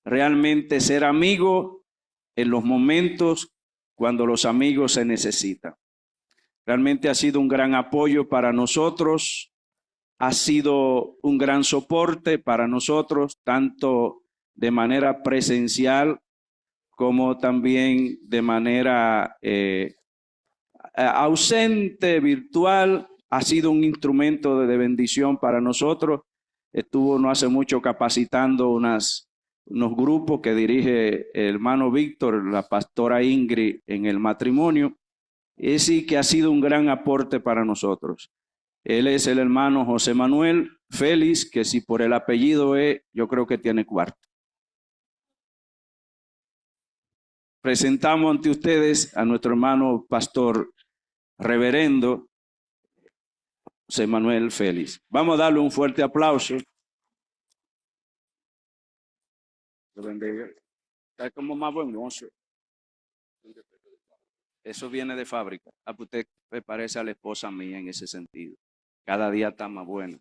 realmente ser amigo en los momentos cuando los amigos se necesitan. Realmente ha sido un gran apoyo para nosotros, ha sido un gran soporte para nosotros, tanto de manera presencial como también de manera ausente, virtual. Ha sido un instrumento de bendición para nosotros. Estuvo no hace mucho capacitando unos grupos que dirige el hermano Víctor, la pastora Ingrid, en el matrimonio. Es sí que ha sido un gran aporte para nosotros. Él es el hermano José Manuel Félix, que si por el apellido es, yo creo que tiene cuarto. Presentamos ante ustedes a nuestro hermano pastor reverendo José Manuel Félix. Vamos a darle un fuerte aplauso. Está como más buen mozo. Eso viene de fábrica. Usted me parece a la esposa mía en ese sentido. Cada día está más buena.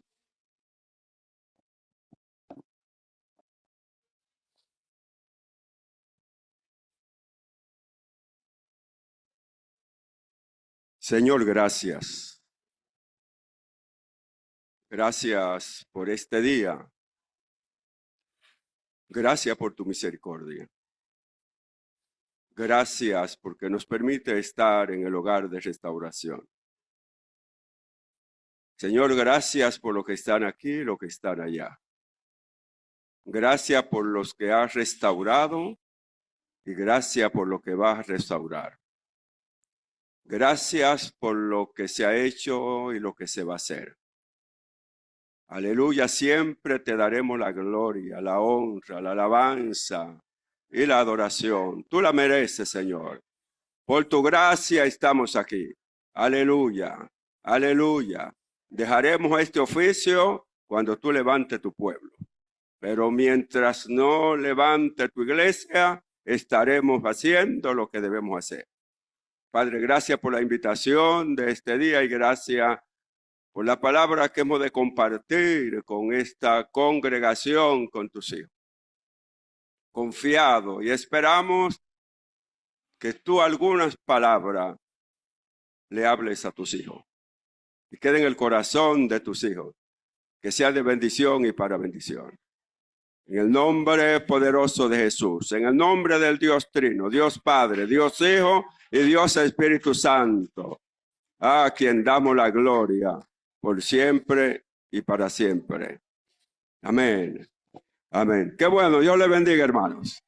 Señor, gracias. Gracias por este día. Gracias por tu misericordia. Gracias porque nos permite estar en el hogar de restauración. Señor, gracias por los que están aquí y los que están allá. Gracias por los que has restaurado y gracias por lo que vas a restaurar. Gracias por lo que se ha hecho y lo que se va a hacer. Aleluya, siempre te daremos la gloria, la honra, la alabanza y la adoración. Tú la mereces, Señor. Por tu gracia estamos aquí. Aleluya, aleluya. Dejaremos este oficio cuando tú levantes tu pueblo. Pero mientras no levante tu iglesia, estaremos haciendo lo que debemos hacer. Padre, gracias por la invitación de este día y gracias por la palabra que hemos de compartir con esta congregación, con tus hijos. Confiado y esperamos que tú algunas palabras le hables a tus hijos y quede en el corazón de tus hijos, que sea de bendición y para bendición. En el nombre poderoso de Jesús, en el nombre del Dios Trino, Dios Padre, Dios Hijo y Dios Espíritu Santo, a quien damos la gloria por siempre y para siempre. Amén. Amén. Qué bueno, Dios le bendiga, hermanos.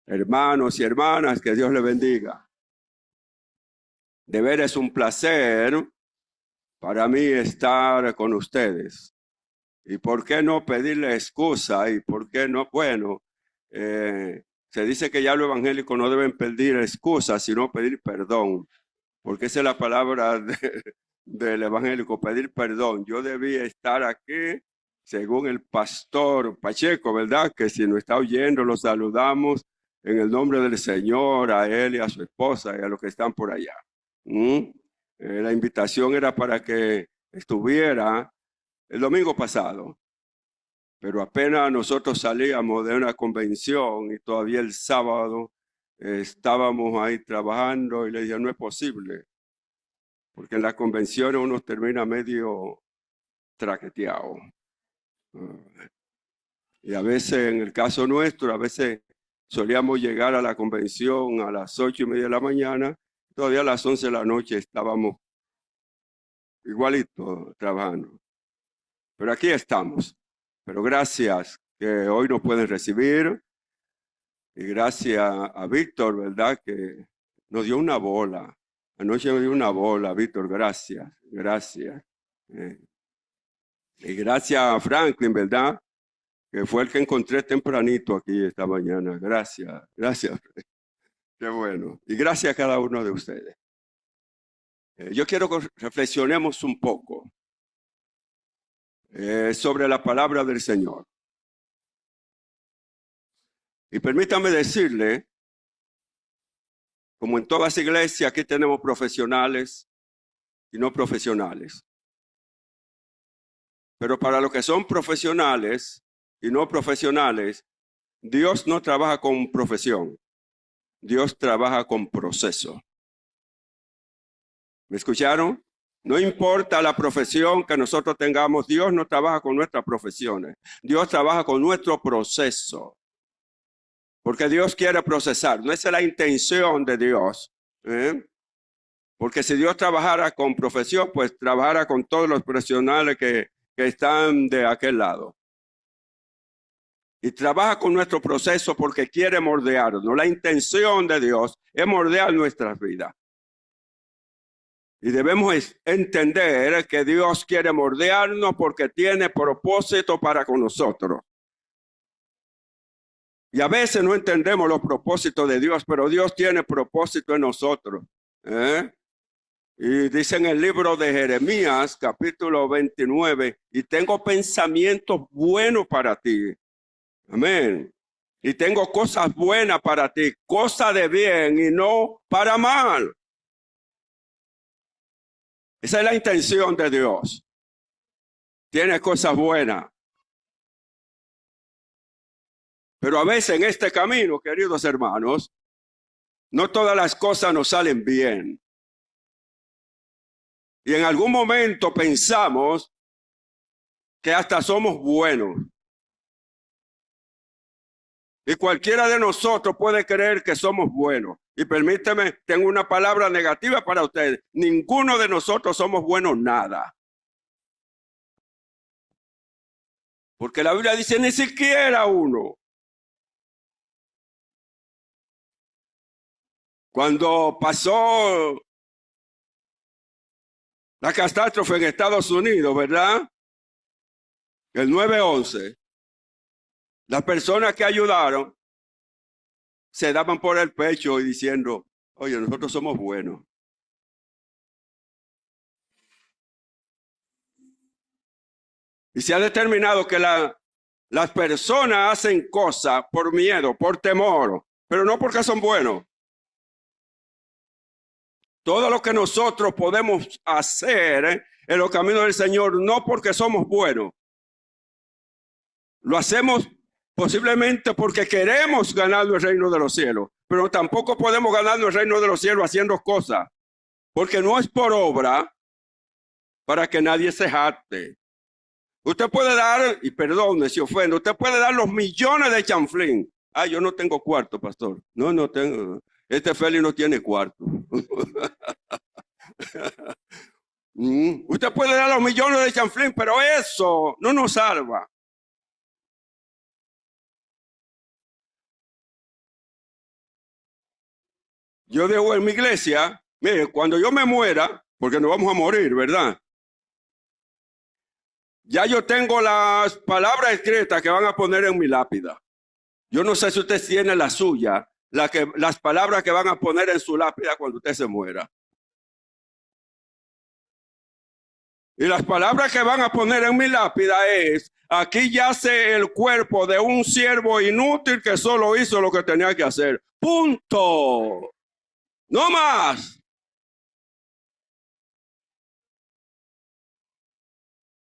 Hermanos y hermanas, que Dios le bendiga. De ver es un placer para mí estar con ustedes. ¿Y por qué no pedirle excusa? ¿Y por qué no? Bueno, se dice que ya los evangélicos no deben pedir excusas, sino pedir perdón. Porque esa es la palabra del evangélico, pedir perdón. Yo debía estar aquí, según el pastor Pacheco, ¿verdad? Que si nos está oyendo, lo saludamos en el nombre del Señor, a él y a su esposa y a los que están por allá. La invitación era para que estuviera el domingo pasado, pero apenas nosotros salíamos de una convención y todavía el sábado estábamos ahí trabajando y le dije, no es posible, porque en las convenciones uno termina medio traqueteado. Y a veces, en el caso nuestro, a veces solíamos llegar a la convención a las 8:30 de la mañana, todavía a las 11 de la noche estábamos igualito trabajando. Pero aquí estamos. Pero gracias que hoy nos pueden recibir. Y gracias a Víctor, ¿verdad? Que nos dio una bola. Anoche me dio una bola, Víctor, gracias. Gracias. Y gracias a Franklin, ¿verdad? Que fue el que encontré tempranito aquí esta mañana. Gracias, gracias. Qué bueno. Y gracias a cada uno de ustedes. Yo quiero que reflexionemos un poco sobre la palabra del Señor. Y permítame decirle, como en todas iglesias, aquí tenemos profesionales y no profesionales. Pero para los que son profesionales y no profesionales, Dios no trabaja con profesión. Dios trabaja con proceso. ¿Me escucharon? No importa la profesión que nosotros tengamos, Dios no trabaja con nuestras profesiones. Dios trabaja con nuestro proceso. Porque Dios quiere procesar. No esa es la intención de Dios. Porque si Dios trabajara con profesión, pues trabajara con todos los profesionales que están de aquel lado. Y trabaja con nuestro proceso porque quiere moldearnos. La intención de Dios es moldear nuestras vidas. Y debemos entender que Dios quiere moldearnos porque tiene propósito para con nosotros. Y a veces no entendemos los propósitos de Dios, pero Dios tiene propósito en nosotros. Y dice en el libro de Jeremías, capítulo 29, y tengo pensamientos buenos para ti. Amén. Y tengo cosas buenas para ti, cosas de bien y no para mal. Esa es la intención de Dios. Tiene cosas buenas. Pero a veces en este camino, queridos hermanos, no todas las cosas nos salen bien. Y en algún momento pensamos que hasta somos buenos. Y cualquiera de nosotros puede creer que somos buenos. Y permíteme, tengo una palabra negativa para ustedes. Ninguno de nosotros somos buenos nada. Porque la Biblia dice ni siquiera uno. Cuando pasó la catástrofe en Estados Unidos, ¿verdad? El 9/11. Las personas que ayudaron se daban por el pecho y diciendo, oye, nosotros somos buenos. Y se ha determinado que las personas hacen cosas por miedo, por temor, pero no porque son buenos. Todo lo que nosotros podemos hacer en los caminos del Señor, no porque somos buenos. Lo hacemos posiblemente porque queremos ganar el reino de los cielos, pero tampoco podemos ganar el reino de los cielos haciendo cosas, porque no es por obra para que nadie se jacte. Usted puede dar, y perdone si ofendo, usted puede dar los millones de chanflín. Ah, yo no tengo cuarto, pastor. No tengo. Este Félix no tiene cuarto. Usted puede dar los millones de chanflín, pero eso no nos salva. Yo digo en mi iglesia, mire, cuando yo me muera, porque nos vamos a morir, ¿verdad? Ya yo tengo las palabras escritas que van a poner en mi lápida. Yo no sé si usted tiene la suya, las palabras que van a poner en su lápida cuando usted se muera. Y las palabras que van a poner en mi lápida es, aquí yace el cuerpo de un siervo inútil que solo hizo lo que tenía que hacer. Punto. No más.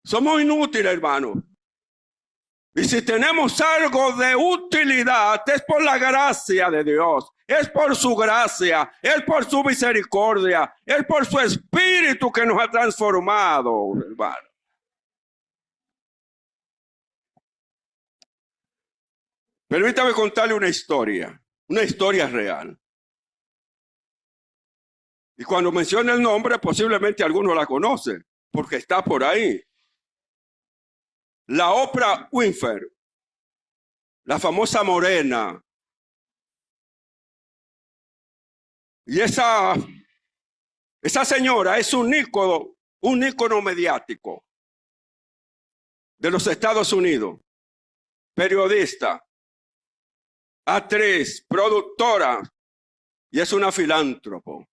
Somos inútiles, hermano. Y si tenemos algo de utilidad, es por la gracia de Dios. Es por su gracia, es por su misericordia, es por su espíritu que nos ha transformado, hermano. Permítame contarle una historia real. Y cuando menciona el nombre, posiblemente algunos la conocen, porque está por ahí. La Oprah Winfrey, la famosa morena. Y esa señora es un ícono mediático de los Estados Unidos. Periodista, actriz, productora, y es una filántropo.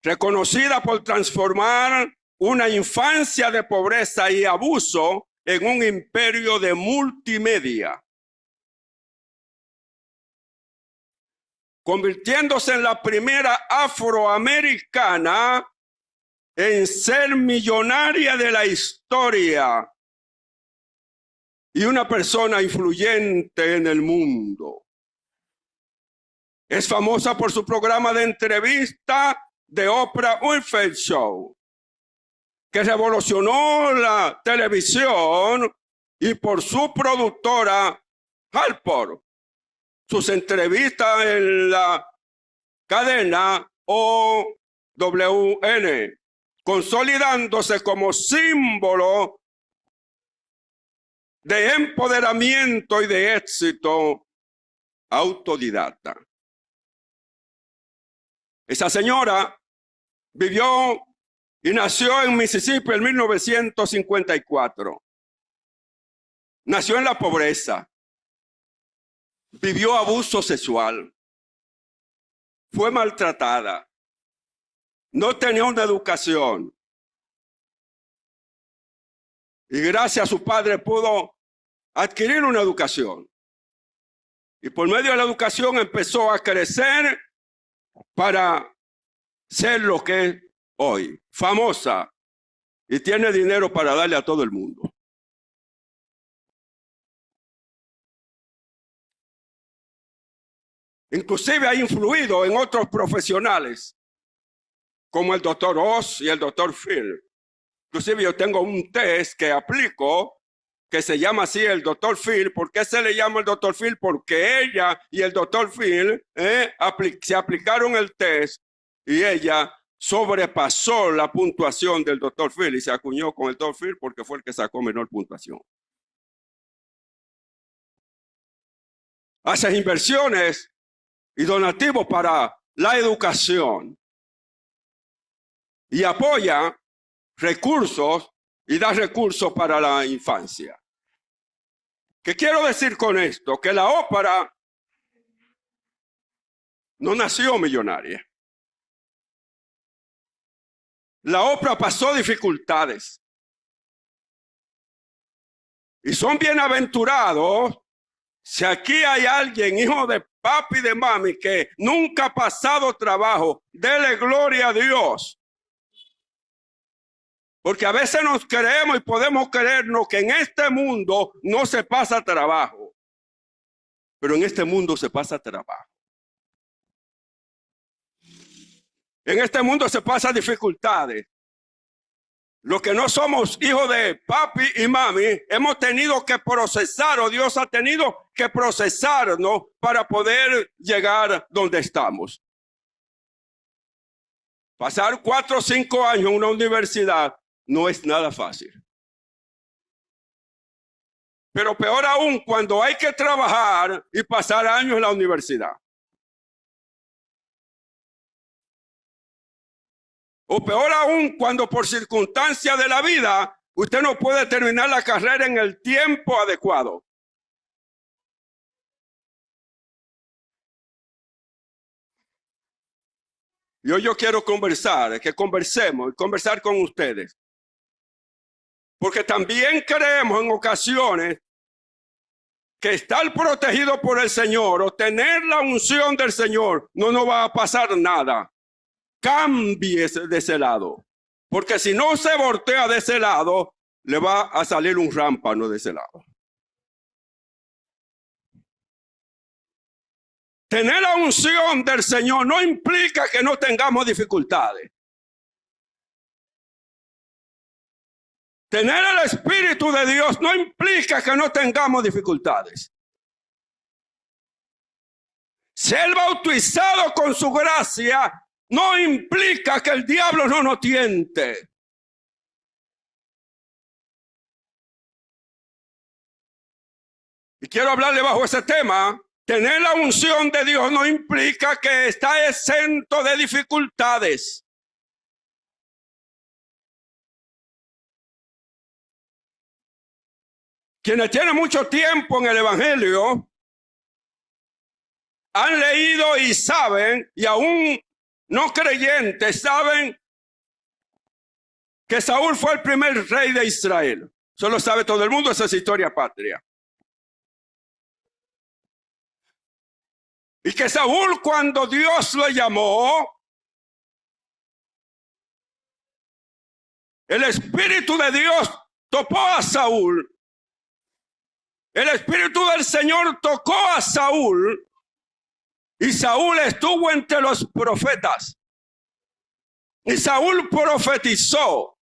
Reconocida por transformar una infancia de pobreza y abuso en un imperio de multimedia, convirtiéndose en la primera afroamericana en ser millonaria de la historia. y una persona influyente en el mundo. Es famosa por su programa de entrevista The Oprah Winfrey Show, que revolucionó la televisión, y por su productora Halford, sus entrevistas en la cadena OWN, consolidándose como símbolo de empoderamiento y de éxito autodidacta. Esa señora vivió y nació en Mississippi en 1954. Nació en la pobreza. Vivió abuso sexual. Fue maltratada. No tenía una educación. Y gracias a su padre pudo adquirir una educación. Y por medio de la educación empezó a crecer para ser lo que es hoy, famosa, y tiene dinero para darle a todo el mundo. Inclusive ha influido en otros profesionales, como el doctor Oz y el doctor Phil. Inclusive yo tengo un test que aplico, que se llama así el doctor Phil. ¿Por qué se le llama el doctor Phil? Porque ella y el doctor Phil se aplicaron el test y ella sobrepasó la puntuación del doctor Phil y se acuñó con el doctor Phil porque fue el que sacó menor puntuación. Hace inversiones y donativos para la educación y apoya recursos y da recursos para la infancia. ¿Qué quiero decir con esto? Que la Oprah no nació millonaria. La Oprah pasó dificultades. Y son bienaventurados si aquí hay alguien, hijo de papi y de mami, que nunca ha pasado trabajo. Dele gloria a Dios. Porque a veces nos creemos y podemos creernos que en este mundo no se pasa trabajo. Pero en este mundo se pasa trabajo. En este mundo se pasa dificultades. Los que no somos hijos de papi y mami, hemos tenido que procesar, o Dios ha tenido que procesarnos para poder llegar donde estamos. Pasar 4 o 5 años en una universidad no es nada fácil. Pero peor aún cuando hay que trabajar y pasar años en la universidad. O peor aún cuando por circunstancias de la vida usted no puede terminar la carrera en el tiempo adecuado. Y hoy yo quiero conversar con ustedes. Porque también creemos en ocasiones que estar protegido por el Señor o tener la unción del Señor no nos va a pasar nada. Cámbiese de ese lado. Porque si no se voltea de ese lado, le va a salir un rámpano de ese lado. Tener la unción del Señor no implica que no tengamos dificultades. Tener el Espíritu de Dios no implica que no tengamos dificultades. Ser bautizado con su gracia no implica que el diablo no nos tiente. Y quiero hablarle bajo ese tema. Tener la unción de Dios no implica que está exento de dificultades. Quienes tienen mucho tiempo en el Evangelio han leído y saben, y aún no creyentes saben, que Saúl fue el primer rey de Israel. Eso lo sabe todo el mundo, esa es historia patria. Y que Saúl, cuando Dios lo llamó, el Espíritu de Dios topó a Saúl. el Espíritu del Señor tocó a Saúl y Saúl estuvo entre los profetas. Y Saúl profetizó.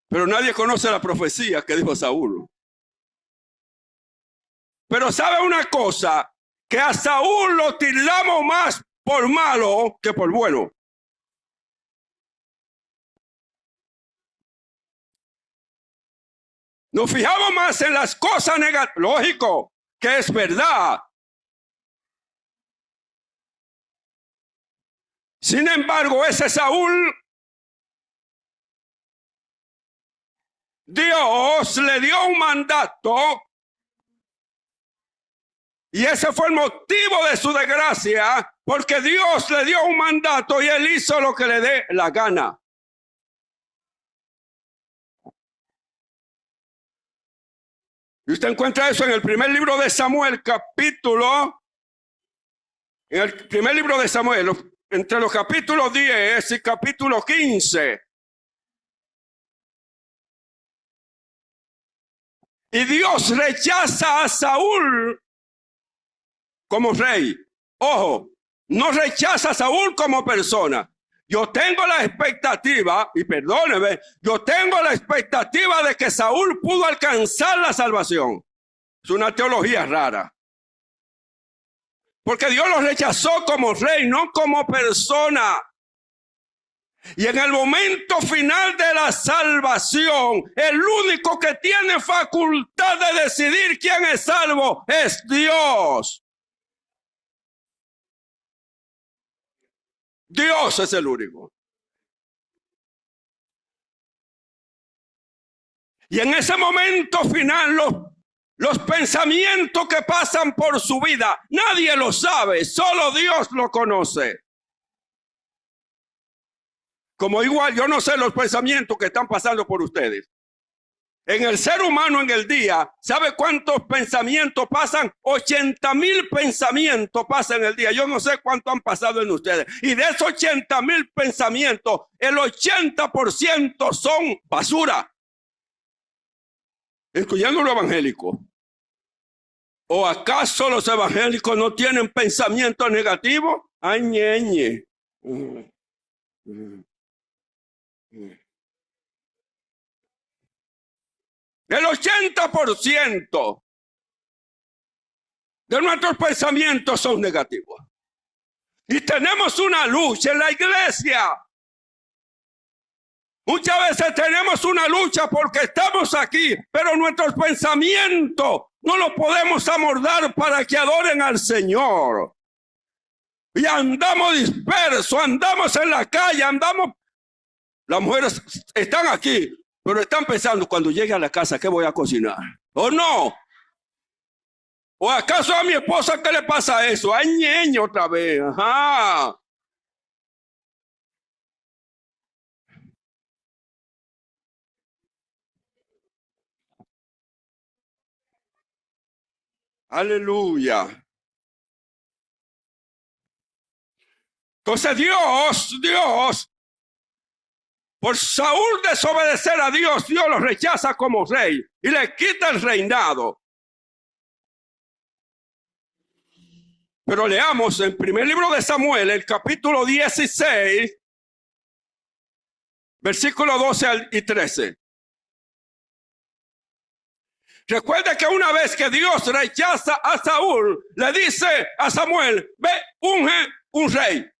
Pero nadie conoce la profecía que dijo Saúl. Pero sabe una cosa, que a Saúl lo tildamos más por malo que por bueno. Nos fijamos más en las cosas negativas. Lógico que es verdad. Sin embargo, ese Saúl, Dios le dio un mandato y ese fue el motivo de su desgracia, porque Dios le dio un mandato y él hizo lo que le dé la gana. Y usted encuentra eso en el primer libro de Samuel, en el primer libro de Samuel, entre los capítulos 10 y capítulo 15. Y Dios rechaza a Saúl como rey. Ojo, no rechaza a Saúl como persona. Yo tengo la expectativa, y perdóneme, yo tengo la expectativa de que Saúl pudo alcanzar la salvación. Es una teología rara. Porque Dios lo rechazó como rey, no como persona. Y en el momento final de la salvación, el único que tiene facultad de decidir quién es salvo es Dios. Dios es el único. Y en ese momento final, los pensamientos que pasan por su vida, nadie lo sabe, solo Dios lo conoce. Como igual yo no sé los pensamientos que están pasando por ustedes. En el ser humano en el día, ¿sabe cuántos pensamientos pasan? 80,000 pensamientos pasan en el día. Yo no sé cuánto han pasado en ustedes. Y de esos 80,000 pensamientos, el 80% son basura. Incluyendo los evangélicos. ¿O acaso los evangélicos no tienen pensamientos negativos? Ay, ñeñe. El 80% de nuestros pensamientos son negativos. Y tenemos una lucha en la iglesia. Muchas veces tenemos una lucha porque estamos aquí, pero nuestros pensamientos no los podemos amordar para que adoren al Señor. Y andamos dispersos, andamos en la calle, las mujeres están aquí, pero están pensando cuando llegue a la casa, ¿qué voy a cocinar? ¿O no? ¿O acaso a mi esposa qué le pasa eso? ¡Ay, ñeño otra vez! ¡Ajá! ¡Aleluya! Entonces Dios, por Saúl desobedecer a Dios, Dios lo rechaza como rey y le quita el reinado. Pero leamos en primer libro de Samuel, el capítulo 16, versículo 12 y 13. Recuerda que una vez que Dios rechaza a Saúl, le dice a Samuel, ve, unge un rey.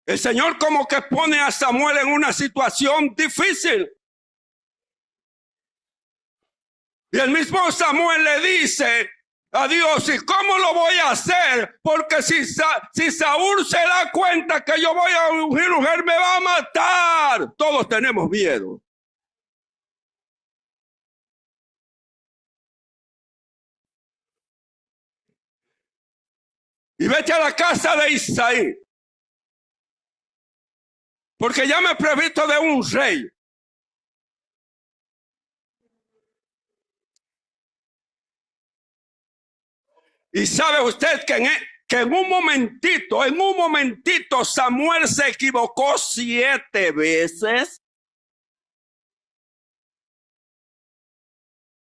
El Señor como que pone a Samuel en una situación difícil. Y el mismo Samuel le dice a Dios, ¿y cómo lo voy a hacer? Porque si Saúl se da cuenta que yo voy a ungir un rey, me va a matar. Todos tenemos miedo. Y vete a la casa de Isaí. Porque ya me he previsto de un rey. Y sabe usted que que en un momentito Samuel se equivocó 7 veces.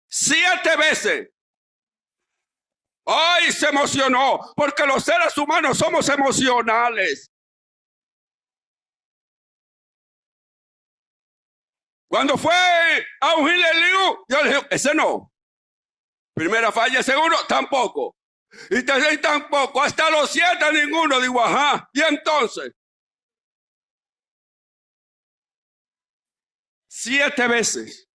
7 veces. Ay, se emocionó, porque los seres humanos somos emocionales. Cuando fue a ungirle a Eliú, yo le dije, ese no. Primera falla, segundo, tampoco. Y tercero, tampoco. Hasta los 7, ninguno. Digo, ajá. Y entonces, 7 veces.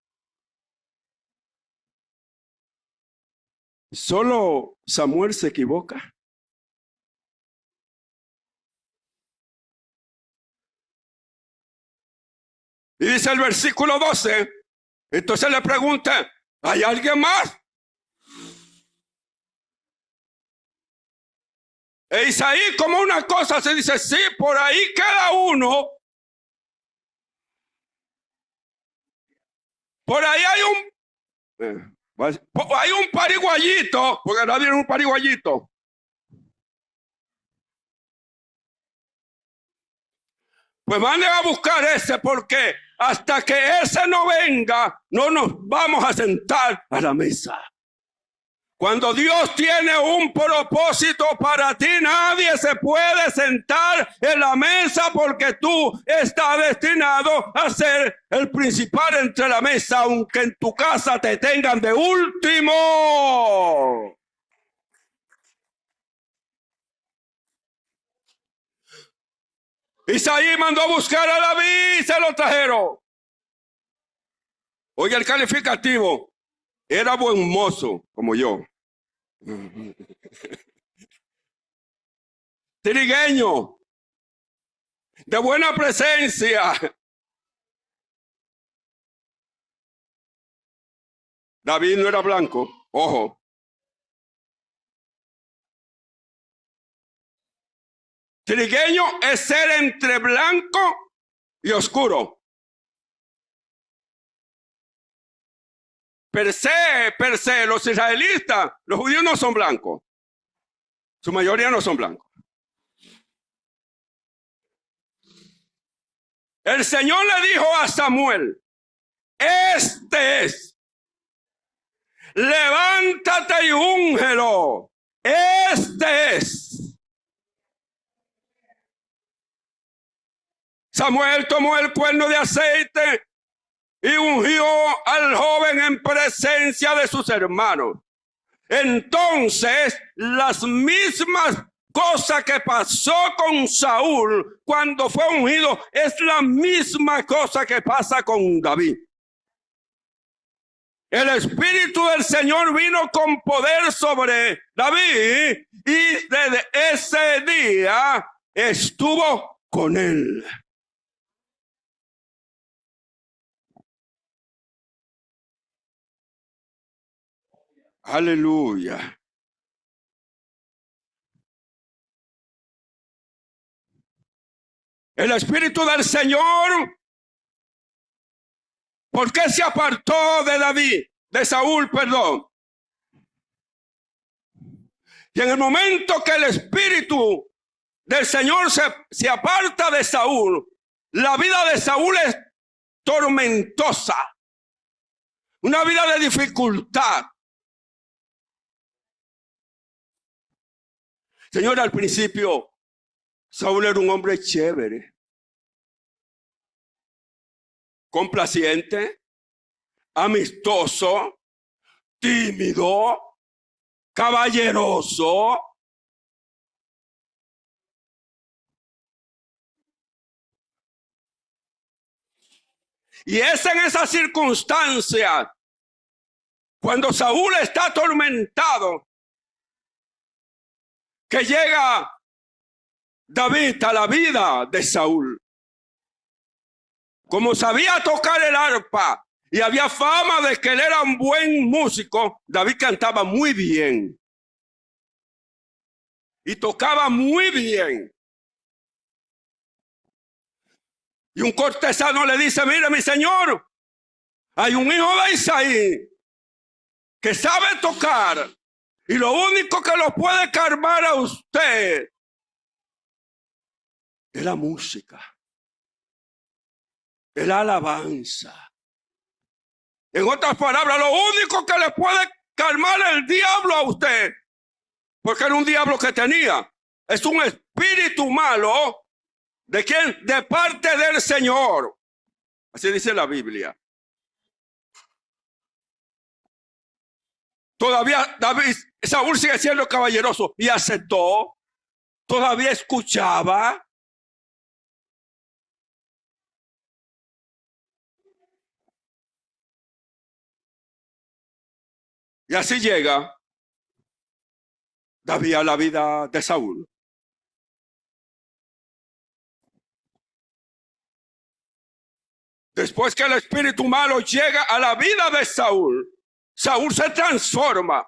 Solo Samuel se equivoca. Y dice el versículo 12. Entonces le pregunta, ¿hay alguien más? E Isaí, como una cosa, se dice, sí, por ahí queda uno. Por ahí hay un pariguayito, porque nadie es un pariguayito. Pues manden a buscar ese, porque hasta que ese no venga, no nos vamos a sentar a la mesa. Cuando Dios tiene un propósito para ti, nadie se puede sentar en la mesa, porque tú estás destinado a ser el principal entre la mesa, aunque en tu casa te tengan de último. Isaí mandó a buscar a David y se lo trajeron. Oye, el calificativo: era buen mozo, como yo. Trigueño, de buena presencia. David no era blanco, ojo. Trigueño es ser entre blanco y oscuro. Per se, los israelitas, los judíos no son blancos. Su mayoría no son blancos. El Señor le dijo a Samuel, este es. Levántate y úngelo. Este es. Samuel tomó el cuerno de aceite y ungió al joven en presencia de sus hermanos. Entonces, las mismas cosas que pasó con Saúl cuando fue ungido es la misma cosa que pasa con David. El Espíritu del Señor vino con poder sobre David y desde ese día estuvo con él. Aleluya. El Espíritu del Señor, ¿por qué se apartó de David? De Saúl, perdón. Y en el momento que el Espíritu del Señor se aparta de Saúl, la vida de Saúl es tormentosa. Una vida de dificultad. Señor, al principio, Saúl era un hombre chévere, complaciente, amistoso, tímido, caballeroso. Y es en esa circunstancia, cuando Saúl está atormentado, que llega David a la vida de Saúl. Como sabía tocar el arpa y había fama de que él era un buen músico, David cantaba muy bien y tocaba muy bien. Y un cortesano le dice, mire mi señor, hay un hijo de Isaí que sabe tocar Y lo único que lo puede calmar a usted es la música, es la alabanza. En otras palabras, lo único que le puede calmar el diablo a usted, porque era un diablo que tenía, es un espíritu malo. ¿De quién? De parte del Señor. Así dice la Biblia. Todavía Saúl sigue siendo caballeroso y aceptó. Todavía escuchaba. Y así llega David a la vida de Saúl. Después que el espíritu malo llega a la vida de Saúl, Saúl se transforma.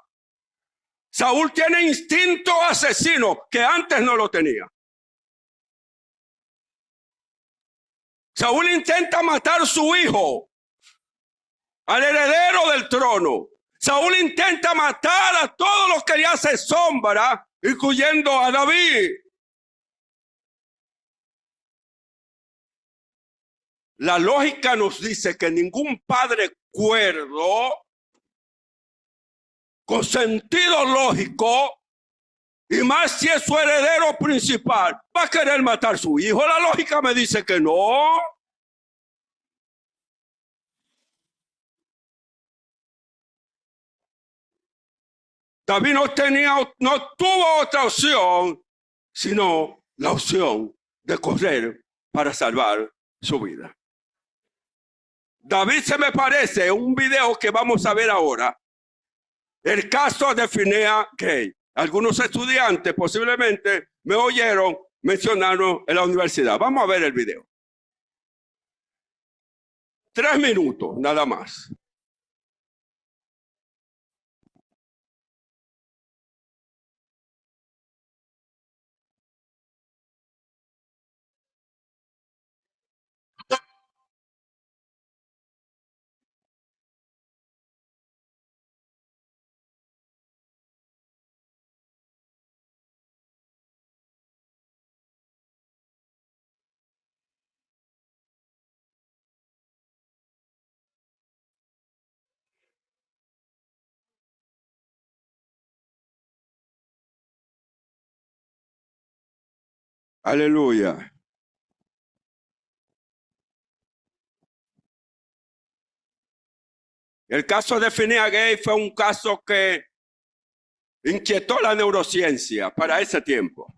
Saúl tiene instinto asesino que antes no lo tenía. Saúl intenta matar a su hijo, al heredero del trono. Saúl intenta matar a todos los que le hacen sombra, incluyendo a David. La lógica nos dice que ningún padre cuerdo, con sentido lógico, y más si es su heredero principal, va a querer matar a su hijo. La lógica me dice que no. David no tuvo otra opción, sino la opción de correr para salvar su vida. David se me parece un video que vamos a ver ahora. El caso de Finea Gay. Algunos estudiantes posiblemente me oyeron mencionarlo en la universidad. Vamos a ver el video. 3 minutos, nada más. Aleluya. El caso de Finea Gay fue un caso que inquietó la neurociencia para ese tiempo.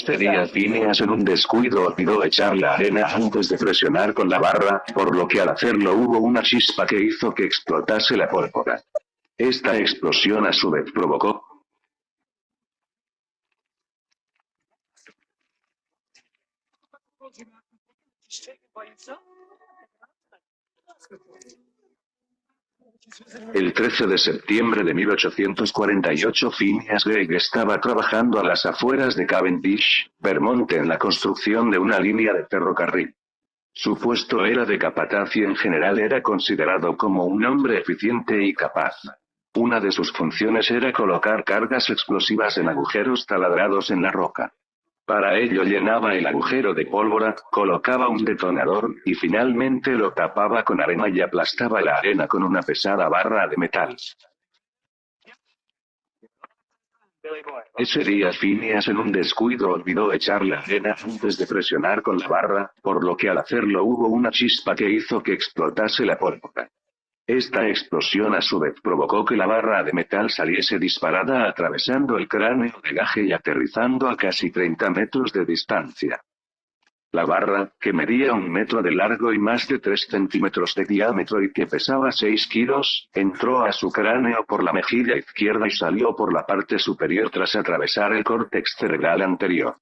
Tenía Phineas en un descuido olvidó echar la arena antes de presionar con la barra, por lo que al hacerlo hubo una chispa que hizo que explotase la pólvora. Esta explosión a su vez provocó el 13 de septiembre de 1848 Phineas Gregg estaba trabajando a las afueras de Cavendish, Vermont en la construcción de una línea de ferrocarril. Su puesto era de capataz y en general era considerado como un hombre eficiente y capaz. Una de sus funciones era colocar cargas explosivas en agujeros taladrados en la roca. Para ello llenaba el agujero de pólvora, colocaba un detonador, y finalmente lo tapaba con arena y aplastaba la arena con una pesada barra de metal. Ese día Phineas en un descuido olvidó echar la arena antes de presionar con la barra, por lo que al hacerlo hubo una chispa que hizo que explotase la pólvora. Esta explosión a su vez provocó que la barra de metal saliese disparada atravesando el cráneo de Gage y aterrizando a casi 30 metros de distancia. La barra, que medía 1 metro de largo y más de 3 centímetros de diámetro y que pesaba 6 kilos, entró a su cráneo por la mejilla izquierda y salió por la parte superior tras atravesar el córtex cerebral anterior.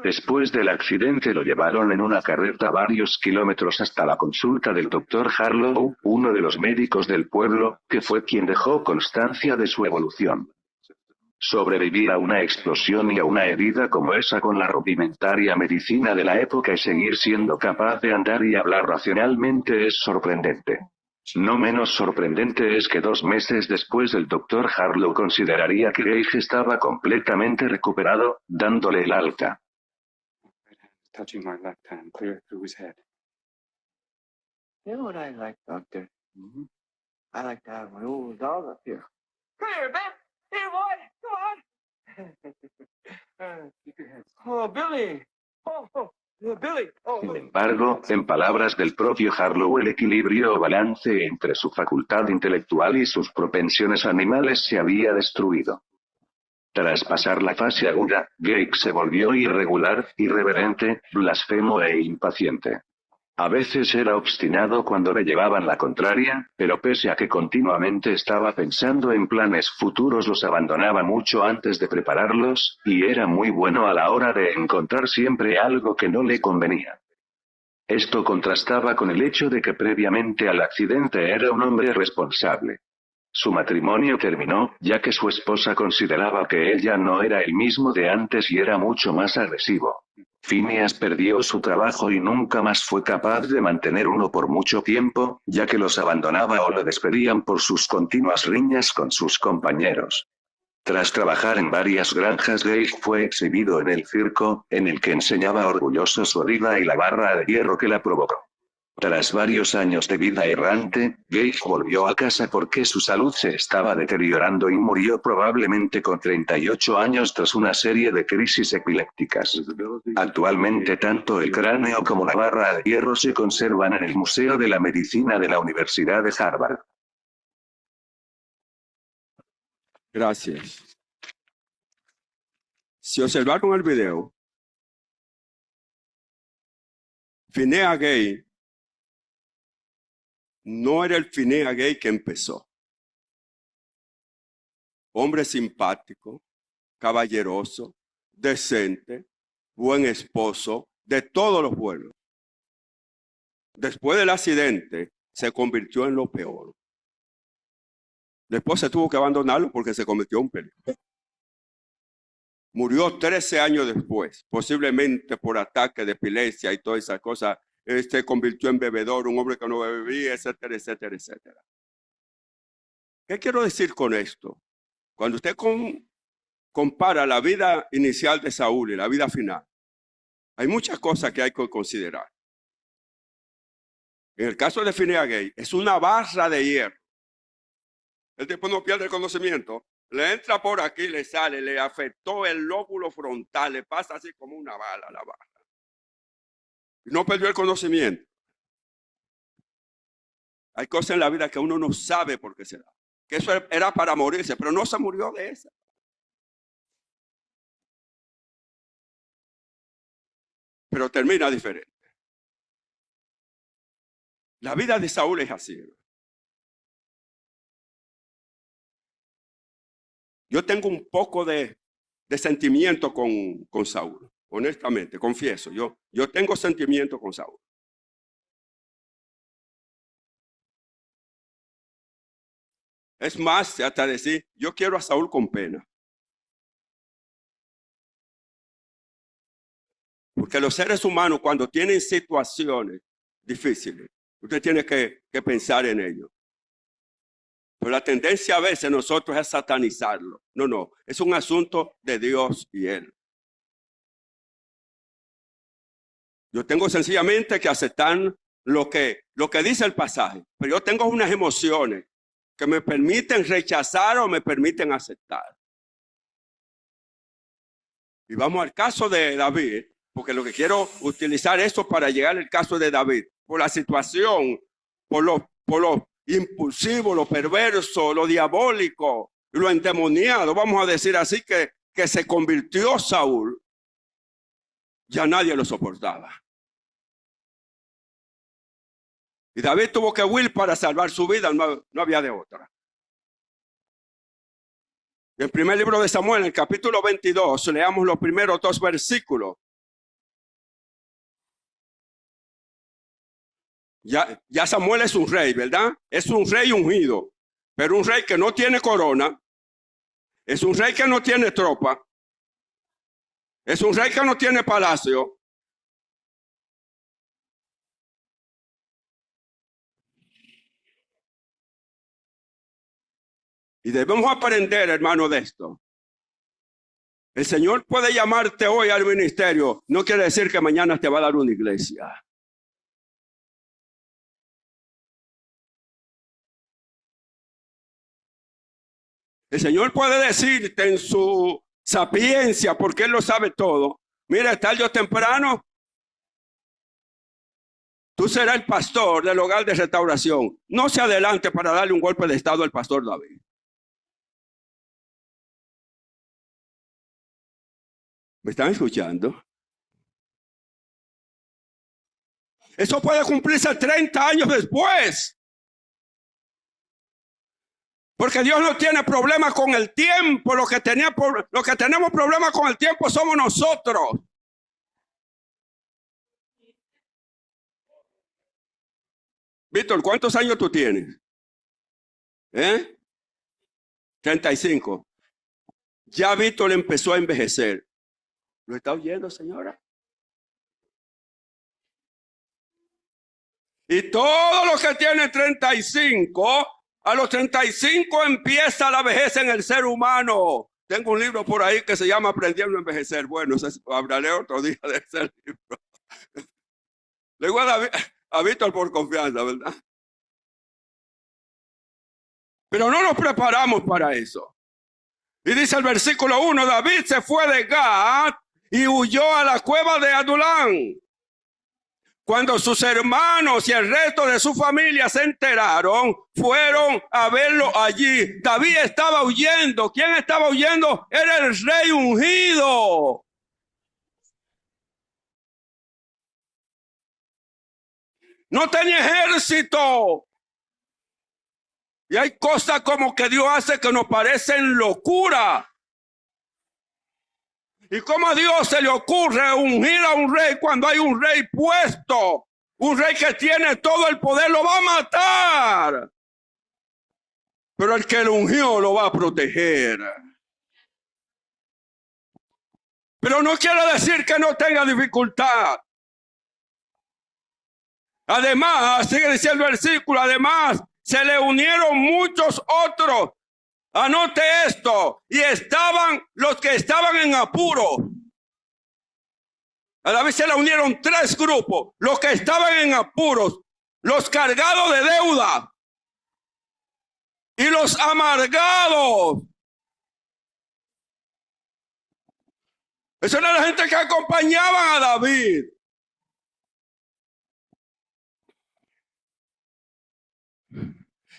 Después del accidente lo llevaron en una carreta varios kilómetros hasta la consulta del Dr. Harlow, uno de los médicos del pueblo, que fue quien dejó constancia de su evolución. Sobrevivir a una explosión y a una herida como esa con la rudimentaria medicina de la época y seguir siendo capaz de andar y hablar racionalmente es sorprendente. No menos sorprendente es que 2 meses después el Dr. Harlow consideraría que Gage estaba completamente recuperado, dándole el alta. Touching my left hand, clear through his head. You know what I like, Doctor? I like to have my old dog up here. Come here, Ben. Here, boy. Come on. Keep your head. Oh, Billy. Oh, Billy. Oh, Sin embargo, en palabras del propio Harlow, el equilibrio o balance entre su facultad intelectual y sus propensiones animales se había destruido. Tras pasar la fase aguda, Gage se volvió irregular, irreverente, blasfemo e impaciente. A veces era obstinado cuando le llevaban la contraria, pero pese a que continuamente estaba pensando en planes futuros los abandonaba mucho antes de prepararlos, y era muy bueno a la hora de encontrar siempre algo que no le convenía. Esto contrastaba con el hecho de que previamente al accidente era un hombre responsable. Su matrimonio terminó, ya que su esposa consideraba que él ya no era el mismo de antes y era mucho más agresivo. Phineas perdió su trabajo y nunca más fue capaz de mantener uno por mucho tiempo, ya que los abandonaba o lo despedían por sus continuas riñas con sus compañeros. Tras trabajar en varias granjas, Gage fue exhibido en el circo, en el que enseñaba orgulloso su herida y la barra de hierro que la provocó. Tras varios años de vida errante, Gage volvió a casa porque su salud se estaba deteriorando y murió probablemente con 38 años tras una serie de crisis epilépticas. Actualmente tanto el cráneo como la barra de hierro se conservan en el Museo de la Medicina de la Universidad de Harvard. Gracias. Si observaron el video, Phineas Gage no era el Phineas Gage que empezó. Hombre simpático, caballeroso, decente, buen esposo, de todos los pueblos. Después del accidente, se convirtió en lo peor. Después se tuvo que abandonarlo porque se convirtió en un peligro. Murió 13 años después, posiblemente por ataque de epilepsia y todas esas cosas. Se convirtió en bebedor, un hombre que no bebía, etcétera, etcétera, etcétera. ¿Qué quiero decir con esto? Cuando usted compara la vida inicial de Saúl y la vida final, hay muchas cosas que hay que considerar. En el caso de Phineas Gage, es una barra de hierro. El tipo no pierde el conocimiento. Le entra por aquí, le sale, le afectó el lóbulo frontal, le pasa así como una bala a la barra. Y no perdió el conocimiento. Hay cosas en la vida que uno no sabe por qué se da. Que eso era para morirse, pero no se murió de esa. Pero termina diferente. La vida de Saúl es así. Yo tengo un poco de sentimiento con Saúl. Honestamente, confieso, yo tengo sentimiento con Saúl. Es más, hasta decir, yo quiero a Saúl con pena. Porque los seres humanos, cuando tienen situaciones difíciles, usted tiene que pensar en ello. Pero la tendencia a veces nosotros es satanizarlo. No, es un asunto de Dios y Él. Yo tengo sencillamente que aceptar lo que dice el pasaje, pero yo tengo unas emociones que me permiten rechazar o me permiten aceptar. Y vamos al caso de David, porque lo que quiero utilizar esto para llegar al caso de David, por la situación, por lo impulsivo, lo perverso, lo diabólico, lo endemoniado, vamos a decir así, que se convirtió Saúl. Ya nadie lo soportaba. Y David tuvo que huir para salvar su vida, no había de otra. El primer libro de Samuel, en el capítulo 22, leamos los primeros 2 versículos. Ya Samuel es un rey, ¿verdad? Es un rey ungido, pero un rey que no tiene corona, es un rey que no tiene tropa, es un rey que no tiene palacio. Y debemos aprender, hermano, de esto. El Señor puede llamarte hoy al ministerio, no quiere decir que mañana te va a dar una iglesia. El Señor puede decirte en su sapiencia, porque Él lo sabe todo. Mira, tarde o temprano, tú serás el pastor del hogar de restauración. No se adelante para darle un golpe de estado al pastor David. ¿Me están escuchando? Eso puede cumplirse 30 años después. Porque Dios no tiene problema con el tiempo. Lo que tenemos problema con el tiempo somos nosotros. Víctor, ¿cuántos años tú tienes? 35. Ya Víctor empezó a envejecer. ¿Lo está oyendo, señora? Y todos los que tienen 35... A los 35 empieza la vejez en el ser humano. Tengo un libro por ahí que se llama Aprendiendo a Envejecer. Bueno, hablaré otro día de ese libro. Le digo a Víctor por confianza, ¿verdad? Pero no nos preparamos para eso. Y dice el versículo 1, David se fue de Gad y huyó a la cueva de Adulán. Cuando sus hermanos y el resto de su familia se enteraron, fueron a verlo allí. David estaba huyendo. ¿Quién estaba huyendo? Era el rey ungido. No tenía ejército. Y hay cosas como que Dios hace que nos parecen locura. ¿Y cómo a Dios se le ocurre ungir a un rey cuando hay un rey puesto? Un rey que tiene todo el poder lo va a matar. Pero el que lo ungió lo va a proteger. Pero no quiere decir que no tenga dificultad. Además, sigue diciendo el versículo, además se le unieron muchos otros. Anote esto. Y estaban los que estaban en apuro. A David se le unieron 3 grupos. Los que estaban en apuros, los cargados de deuda y los amargados. Esa era la gente que acompañaban a David.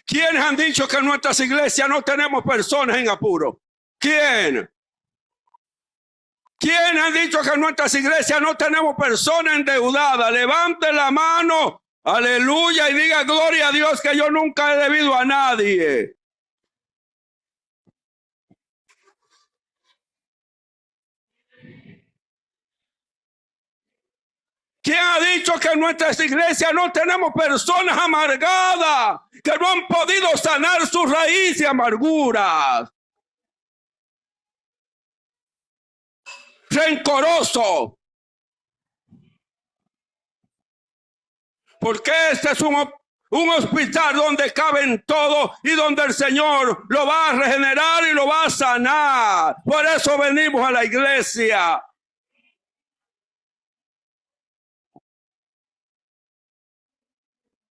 ¿Quiénes han dicho que en nuestras iglesias no tenemos personas en apuro? ¿Quién? ¿Quiénes han dicho que en nuestras iglesias no tenemos personas endeudadas? Levante la mano, aleluya, y diga gloria a Dios que yo nunca he debido a nadie. ¿Quién ha dicho que en nuestras iglesias no tenemos personas amargadas que no han podido sanar sus raíces y amarguras? Rencoroso. Porque este es un hospital donde caben todos y donde el Señor lo va a regenerar y lo va a sanar. Por eso venimos a la iglesia.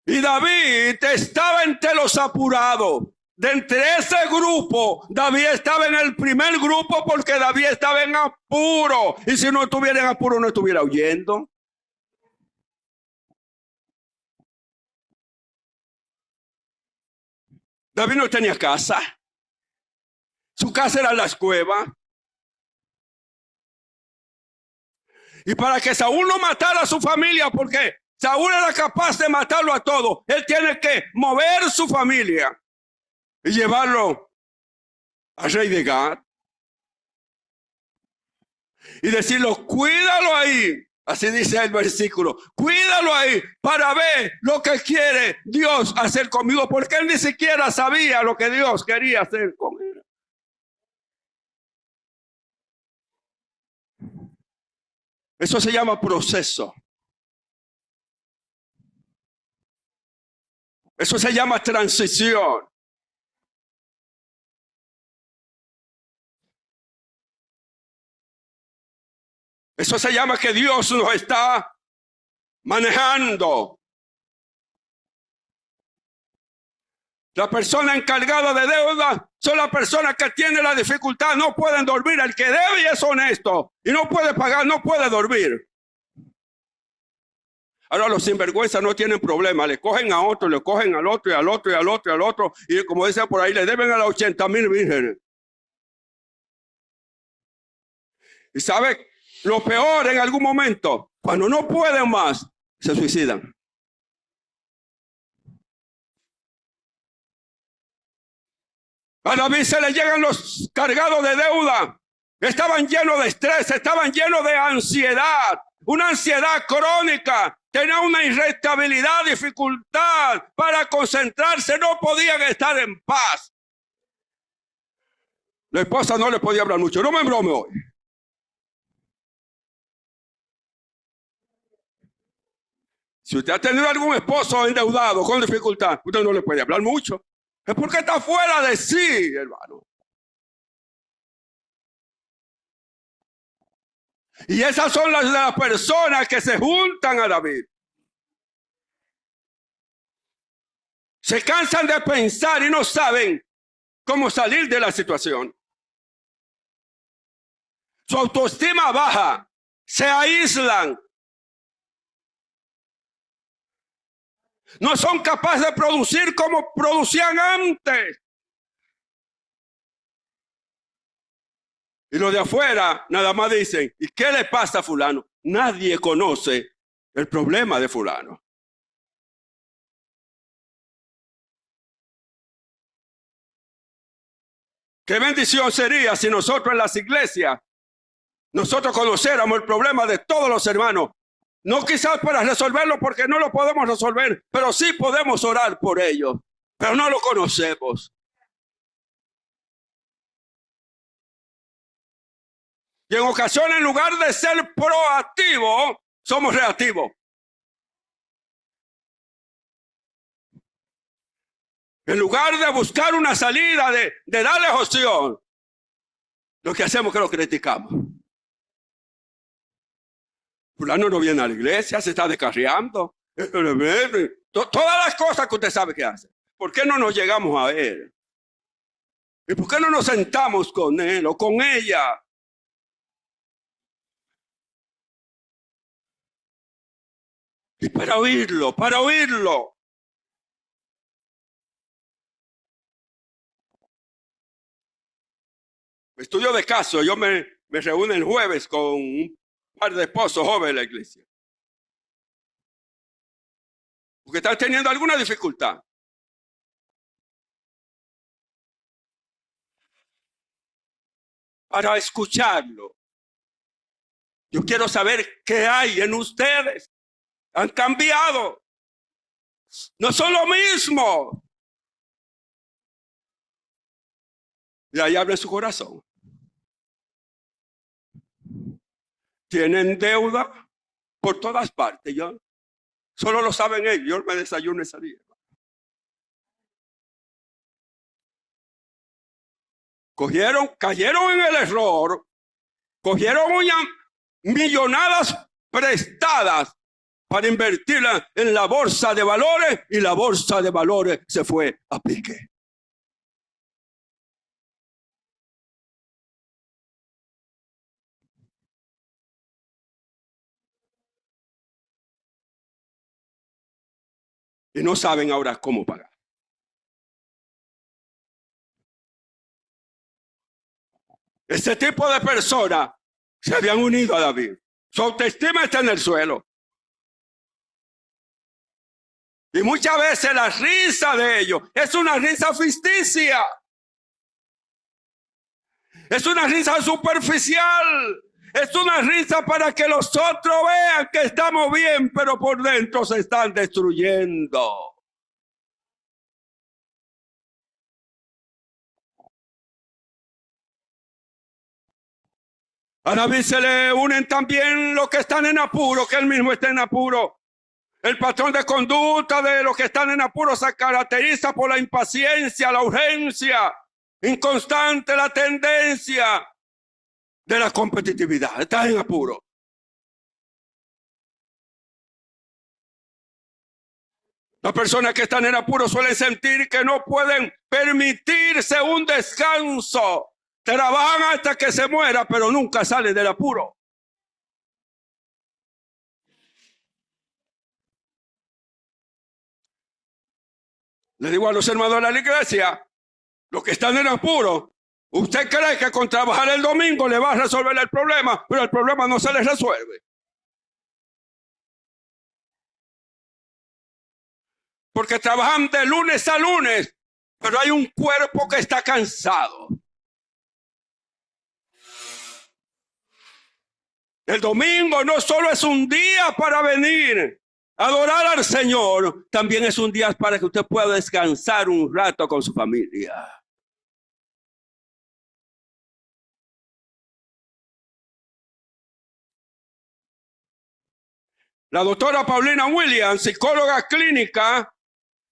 Y David estaba entre los apurados. De entre ese grupo, David estaba en el primer grupo porque David estaba en apuro. Y si no estuviera en apuro, no estuviera huyendo. David no tenía casa. Su casa era las cuevas. Y para que Saúl no matara a su familia, porque Saúl era capaz de matarlo a todos, él tiene que mover su familia y llevarlo al rey de Gad y decirlo, cuídalo ahí. Así dice el versículo, cuídalo ahí para ver lo que quiere Dios hacer conmigo, porque él ni siquiera sabía lo que Dios quería hacer con él. Eso se llama proceso. Eso se llama transición. Eso se llama que Dios nos está manejando. La persona encargada de deuda son las personas que tienen la dificultad, no pueden dormir. El que debe y es honesto y no puede pagar, no puede dormir. Ahora los sinvergüenzas no tienen problema, le cogen a otro, le cogen al otro y al otro y al otro y al otro, y como dice por ahí, le deben a las 80,000 vírgenes. Y sabe, lo peor en algún momento, cuando no pueden más, se suicidan. A David se le llegan los cargados de deuda. Estaban llenos de estrés, estaban llenos de ansiedad, una ansiedad crónica. Tenía una irritabilidad, dificultad para concentrarse, no podían estar en paz. La esposa no le podía hablar mucho, no me embrome hoy. Si usted ha tenido algún esposo endeudado con dificultad, usted no le puede hablar mucho. Es porque está fuera de sí, hermano. Y esas son las personas que se juntan a David. Se cansan de pensar y no saben cómo salir de la situación. Su autoestima baja, se aíslan. No son capaces de producir como producían antes. Y los de afuera nada más dicen, ¿y qué le pasa a fulano? Nadie conoce el problema de fulano. Qué bendición sería si nosotros en las iglesias, nosotros conociéramos el problema de todos los hermanos. No quizás para resolverlo porque no lo podemos resolver, pero sí podemos orar por ellos, pero no lo conocemos. Y en ocasiones, en lugar de ser proactivos, somos reactivos. En lugar de buscar una salida, de darle opción, lo que hacemos es que lo criticamos. Fulano no viene a la iglesia, se está descarriando. Todas las cosas que usted sabe que hace. ¿Por qué no nos llegamos a él? ¿Y por qué no nos sentamos con él o con ella? Y para oírlo, para oírlo. Estudio de caso, yo me reúno el jueves con un par de esposos jóvenes en la iglesia. Porque están teniendo alguna dificultad. Para escucharlo. Yo quiero saber qué hay en ustedes. Han cambiado. No son lo mismo. Y ahí abre su corazón. Tienen deuda por todas partes. Solo lo saben ellos. Yo me desayuno ese día. Cayeron en el error. Cogieron unas millonadas prestadas para invertirla en la bolsa de valores y la bolsa de valores se fue a pique. Y no saben ahora cómo pagar. Ese tipo de personas se habían unido a David. Su autoestima está en el suelo. Y muchas veces la risa de ellos es una risa ficticia. Es una risa superficial. Es una risa para que los otros vean que estamos bien, pero por dentro se están destruyendo. A David se le unen también los que están en apuro, que él mismo está en apuro. El patrón de conducta de los que están en apuro se caracteriza por la impaciencia, la urgencia, inconstante, la tendencia de la competitividad. Estás en apuro. Las personas que están en apuro suelen sentir que no pueden permitirse un descanso. Trabajan hasta que se muera, pero nunca salen del apuro. Le digo a los hermanos de la iglesia, los que están en apuro, usted cree que con trabajar el domingo le va a resolver el problema, pero el problema no se le resuelve. Porque trabajan de lunes a lunes, pero hay un cuerpo que está cansado. El domingo no solo es un día para venir a adorar al Señor, también es un día para que usted pueda descansar un rato con su familia. La doctora Paulina Williams, psicóloga clínica,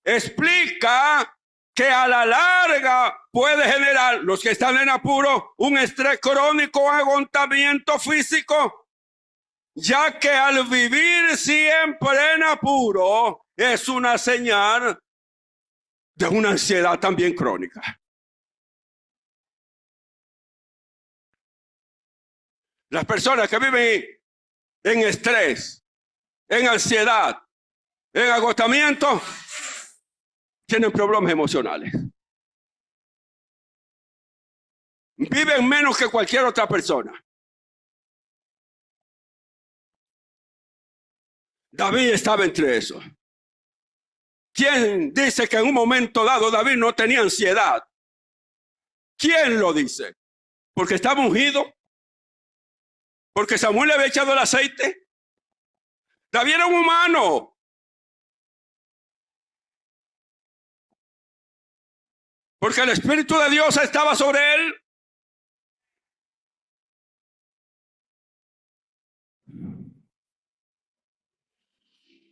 explica que a la larga puede generar, los que están en apuro, un estrés crónico, agotamiento físico, ya que al vivir siempre en apuro es una señal de una ansiedad también crónica. Las personas que viven en estrés, en ansiedad, en agotamiento, tienen problemas emocionales. Viven menos que cualquier otra persona. David estaba entre esos. ¿Quién dice que en un momento dado David no tenía ansiedad? ¿Quién lo dice? ¿Porque estaba ungido? ¿Porque Samuel le había echado el aceite? David era un humano. Porque el Espíritu de Dios estaba sobre él.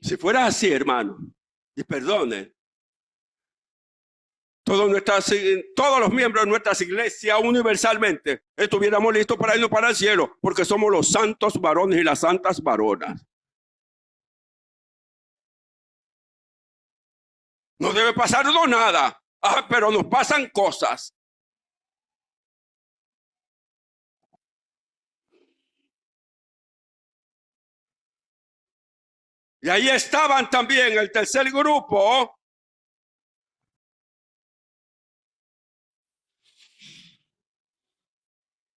Si fuera así, hermano, y perdone, todos los miembros de nuestras iglesias universalmente estuviéramos listos para irnos para el cielo, porque somos los santos varones y las santas varonas. No debe pasarnos nada, pero nos pasan cosas. Y ahí estaban también el tercer grupo,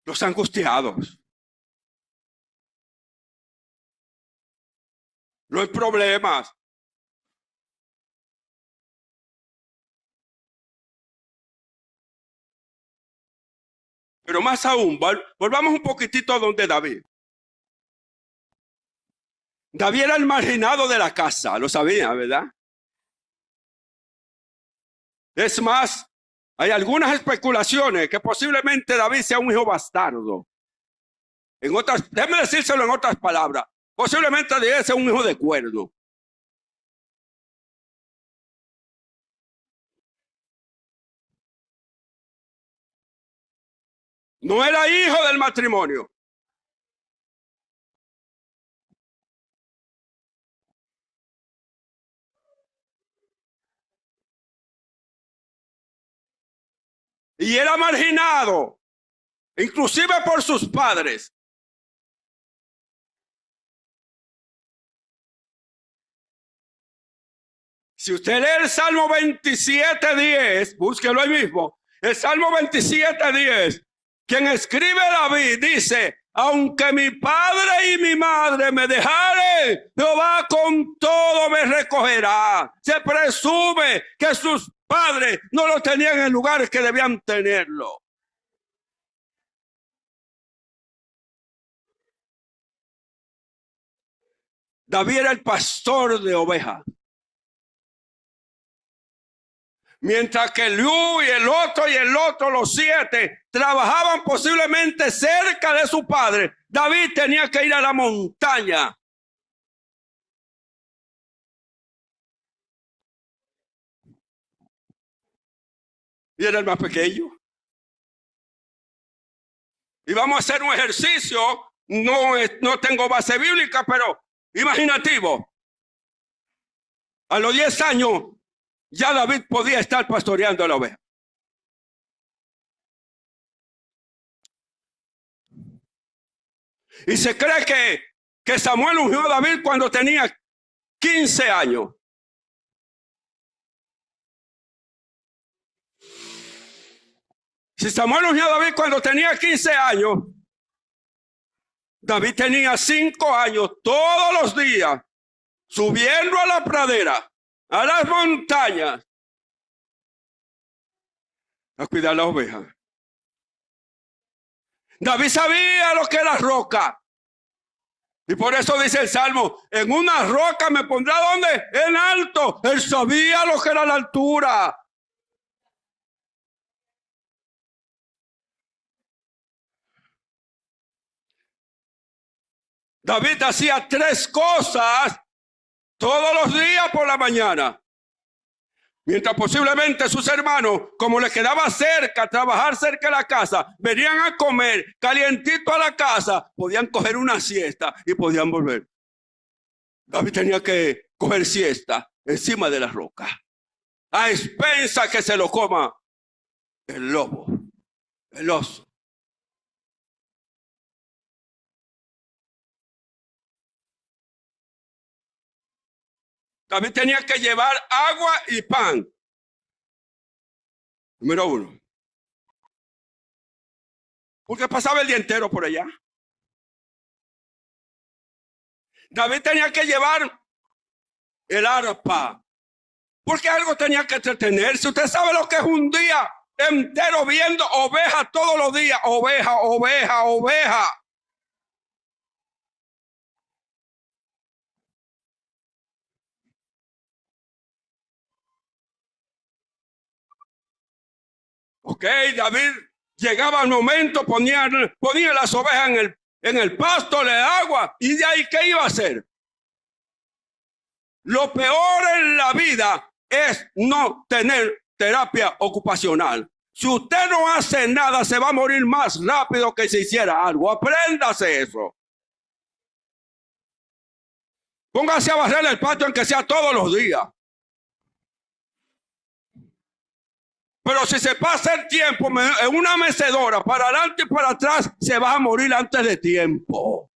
los angustiados, los problemas. Pero más aún, volvamos un poquitito a donde David. David era el marginado de la casa, lo sabía, ¿verdad? Es más, hay algunas especulaciones que posiblemente David sea un hijo bastardo. Déjeme decírselo en otras palabras. Posiblemente David sea un hijo de cuerno. No era hijo del matrimonio. Y era marginado, inclusive por sus padres. Si usted lee el Salmo 27:10, búsquelo ahí mismo. El Salmo 27:10, quien escribe David dice: aunque mi padre y mi madre me dejaren, Jehová con todo me recogerá. Se presume que sus padres no lo tenían en lugares que debían tenerlo. David era el pastor de ovejas. Mientras que Liu y el otro, los 7, trabajaban posiblemente cerca de su padre, David tenía que ir a la montaña. Y era el más pequeño. Y vamos a hacer un ejercicio, no tengo base bíblica, pero imaginativo. A los 10 años, ya David podía estar pastoreando a la oveja. Y se cree que Samuel ungió a David cuando tenía 15 años. Si Samuel ungió a David cuando tenía 15 años, David tenía 5 años todos los días, subiendo a la pradera, a las montañas, a cuidar la oveja. David sabía lo que era roca. Y por eso dice el Salmo, en una roca me pondrá, ¿dónde? En alto. Él sabía lo que era la altura. David hacía 3 cosas todos los días por la mañana. Mientras posiblemente sus hermanos, como les quedaba cerca, trabajar cerca de la casa, venían a comer calientito a la casa, podían coger una siesta y podían volver. David tenía que coger siesta encima de la roca, a expensas que se lo coma el lobo, el oso. David tenía que llevar agua y pan. Número 1. Porque pasaba el día entero por allá. David tenía que llevar el arpa. Porque algo tenía que entretenerse. Usted sabe lo que es un día entero viendo ovejas todos los días. Oveja, oveja, oveja. Ok, David llegaba al momento, ponía las ovejas en el pasto, le daba agua, y de ahí, ¿qué iba a hacer? Lo peor en la vida es no tener terapia ocupacional. Si usted no hace nada, se va a morir más rápido que si hiciera algo. Apréndase eso. Póngase a barrer el patio aunque sea todos los días. Pero si se pasa el tiempo en una mecedora para adelante y para atrás, se va a morir antes de tiempo.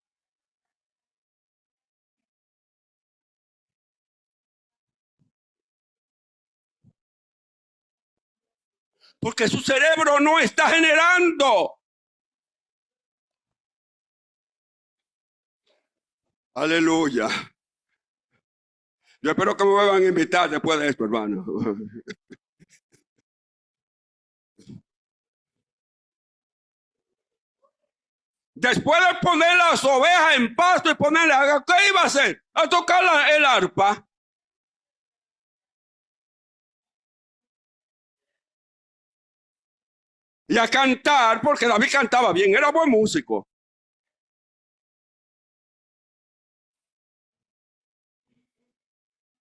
Porque su cerebro no está generando. Aleluya. Yo espero que me van a invitar después de esto, hermano. Después de poner las ovejas en pasto y ponerle agua, ¿qué iba a hacer? A tocar el arpa. Y a cantar, porque David cantaba bien, era buen músico.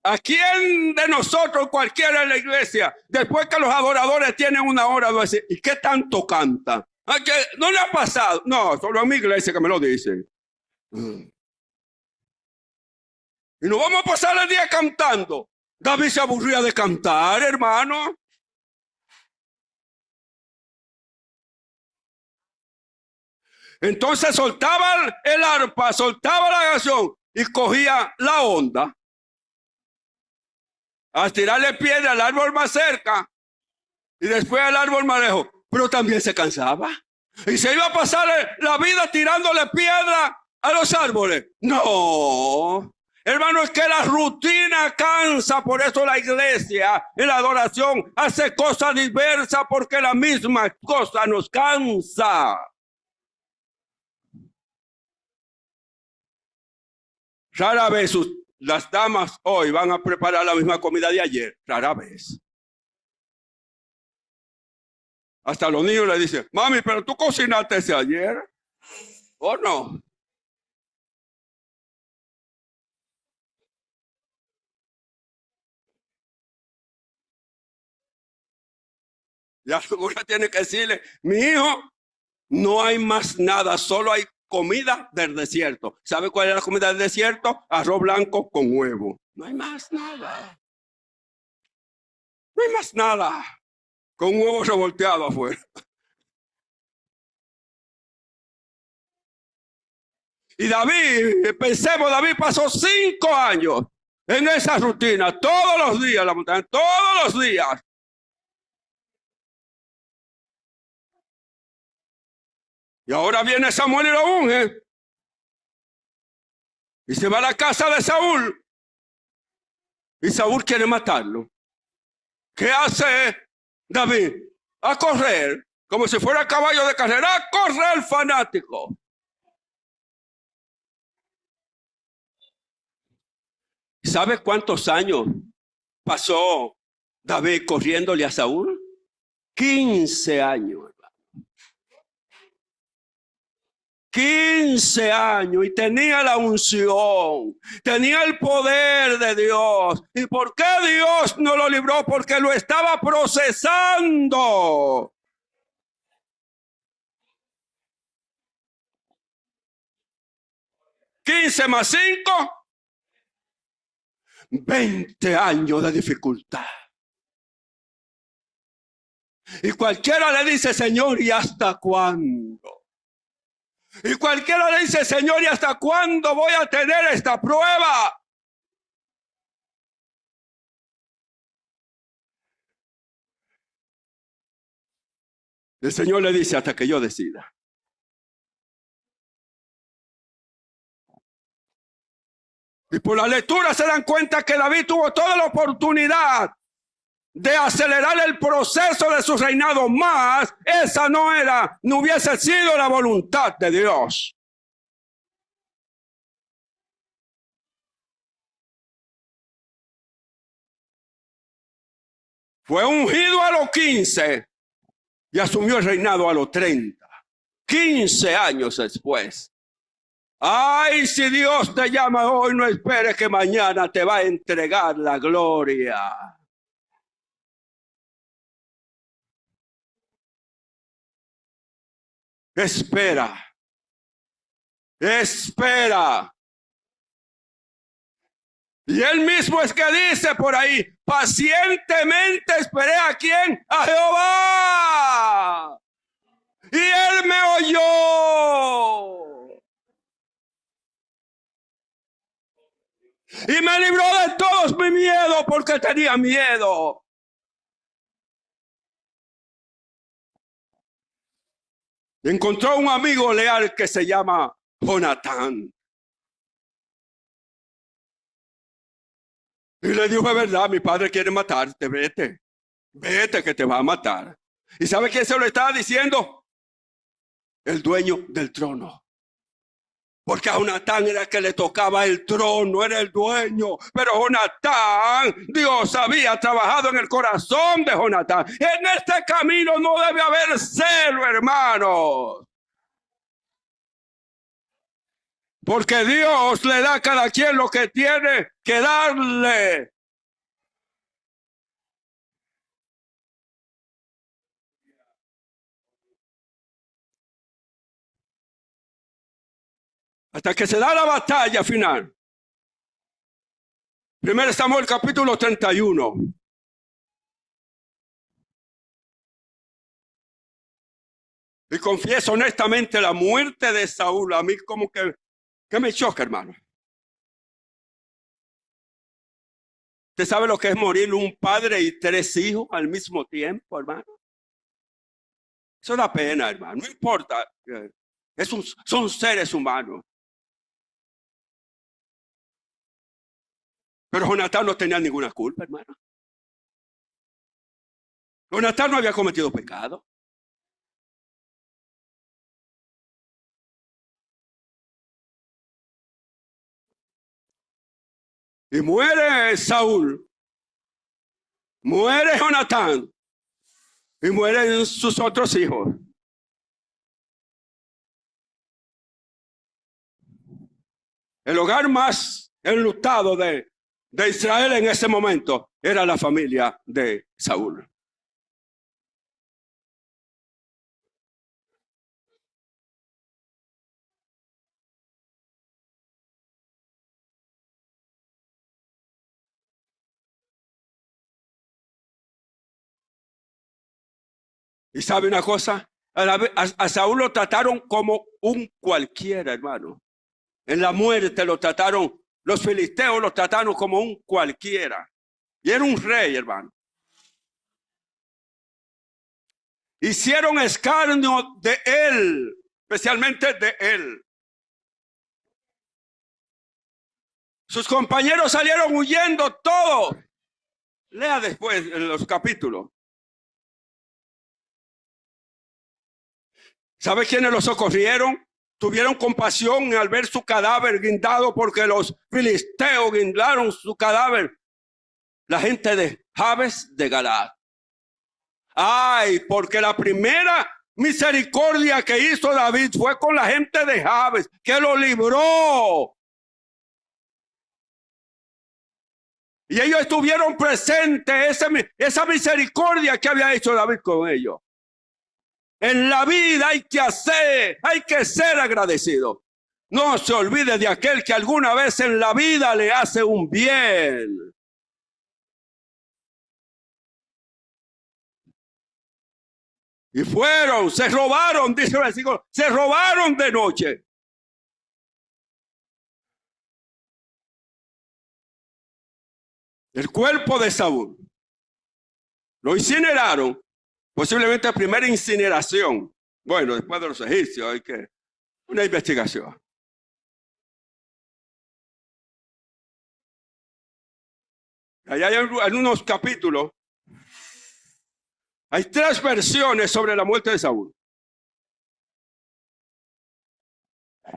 ¿A quién de nosotros, cualquiera en la iglesia, después que los adoradores tienen una hora, va a decir, ¿y qué tanto canta? ¿A qué? ¿No le ha pasado? No, solo a mi iglesia que me lo dicen. Y nos vamos a pasar el día cantando. David se aburría de cantar, hermano. Entonces soltaba el arpa, soltaba la canción y cogía la onda. A tirarle piedra al árbol más cerca y después al árbol más lejos. Pero también se cansaba. Y se iba a pasar la vida tirándole piedra a los árboles. No. Hermano, es que la rutina cansa. Por eso la iglesia en la adoración hace cosas diversas, porque la misma cosa nos cansa. Rara vez las damas hoy van a preparar la misma comida de ayer. Rara vez. Hasta los niños le dicen, mami, pero tú cocinaste ese ayer, ¿o no? Ya alguna tiene que decirle, mi hijo, no hay más nada, solo hay comida del desierto. ¿Sabe cuál es la comida del desierto? Arroz blanco con huevo. No hay más nada. No hay más nada. Con un huevo revolteado afuera. Y David, pensemos, David pasó 5 años en esa rutina, todos los días, la montaña, todos los días. Y ahora viene Samuel y lo unge. Y se va a la casa de Saúl. Y Saúl quiere matarlo. ¿Qué hace David? A correr, como si fuera caballo de carrera, a correr fanático. ¿Sabe cuántos años pasó David corriéndole a Saúl? 15 años. 15 años y tenía la unción, tenía el poder de Dios. ¿Y por qué Dios no lo libró? Porque lo estaba procesando. ¿15 más 5? 20 años de dificultad. Y cualquiera le dice, Señor, ¿y hasta cuándo? Y cualquiera le dice, Señor, ¿y hasta cuándo voy a tener esta prueba? El Señor le dice, hasta que yo decida. Y por la lectura se dan cuenta que David tuvo toda la oportunidad de acelerar el proceso de su reinado, más esa no hubiese sido la voluntad de Dios. Fue ungido a los 15 y asumió el reinado a los 30. 15 años después. Ay, si Dios te llama hoy, no esperes que mañana te va a entregar la gloria. Espera. Espera. Y él mismo es que dice por ahí, pacientemente esperé ¿a quién? A Jehová. Y él me oyó. Y me libró de todos mi miedo, porque tenía miedo. Encontró un amigo leal que se llama Jonatán. Y le dijo, es verdad, mi padre quiere matarte, vete. Vete que te va a matar. ¿Y sabe quién se lo estaba diciendo? El dueño del trono. Porque a Jonatán era el que le tocaba el trono, era el dueño. Pero Jonatán, Dios había trabajado en el corazón de Jonatán. En este camino no debe haber celo, hermanos. Porque Dios le da a cada quien lo que tiene que darle. Hasta que se da la batalla final. 1 Samuel capítulo 31. Y confieso honestamente, la muerte de Saúl a mí como que me choca, hermano. ¿Usted sabe lo que es morir un padre y 3 hijos al mismo tiempo, hermano? Eso da pena, hermano. No importa. Son seres humanos. Pero Jonatán no tenía ninguna culpa, hermano. Jonatán no había cometido pecado. Y muere Saúl, muere Jonatán y mueren sus otros hijos. El hogar más enlutado de Israel en ese momento era la familia de Saúl. Y sabe una cosa, a Saúl lo trataron como un cualquiera, hermano. En la muerte lo trataron, los filisteos lo trataron como un cualquiera. Y era un rey, hermano. Hicieron escarnio de él, especialmente de él. Sus compañeros salieron huyendo todos. Lea después en los capítulos. ¿Sabe quiénes lo socorrieron? Tuvieron compasión al ver su cadáver guindado, porque los filisteos guindaron su cadáver. La gente de Jabes de Galaad. Ay, porque la primera misericordia que hizo David fue con la gente de Jabes, que lo libró. Y ellos estuvieron presentes, esa misericordia que había hecho David con ellos. En la vida hay que ser agradecido. No se olvide de aquel que alguna vez en la vida le hace un bien. Y se robaron, dice el versículo, se robaron de noche. El cuerpo de Saúl. Lo incineraron. Posiblemente la primera incineración. Bueno, después de los egipcios hay que una investigación. Allá hay en unos capítulos. Hay 3 versiones sobre la muerte de Saúl.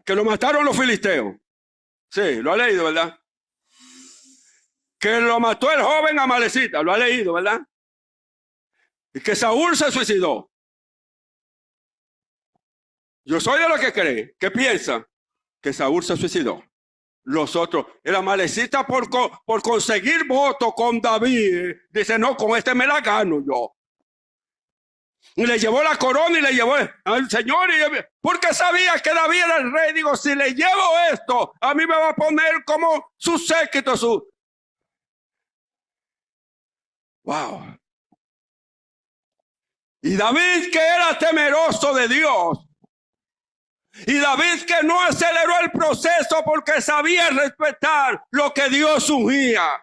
Que lo mataron los filisteos. Sí, lo ha leído, ¿verdad? Que lo mató el joven Amalecita. Lo ha leído, ¿verdad? Y que Saúl se suicidó. Yo soy de los que cree, que piensa que Saúl se suicidó. Los otros, el Amalecita por conseguir votos con David, dice, no, con este me la gano yo. Y le llevó la corona y le llevó al Señor, porque sabía que David era el rey. Digo, si le llevo esto, a mí me va a poner como su séquito, Wow. Y David, que era temeroso de Dios, y David, que no aceleró el proceso porque sabía respetar lo que Dios ungía.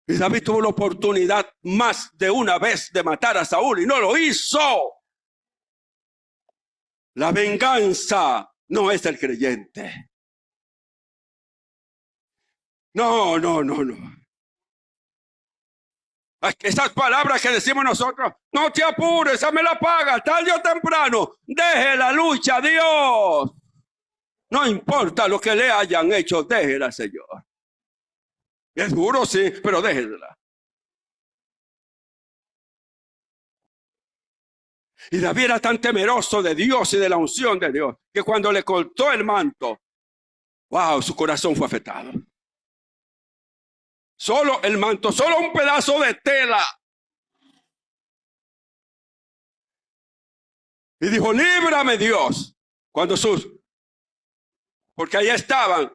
Y David tuvo la oportunidad más de una vez de matar a Saúl y no lo hizo. La venganza no es del creyente. No. Esas palabras que decimos nosotros, no te apures, esa me la paga, tarde o temprano, deje la lucha a Dios. No importa lo que le hayan hecho, déjela, Señor. Es duro, sí, pero déjela. Y David era tan temeroso de Dios y de la unción de Dios, que cuando le cortó el manto, wow, su corazón fue afectado. Solo el manto, solo un pedazo de tela. Y dijo, líbrame Dios. Porque ahí estaban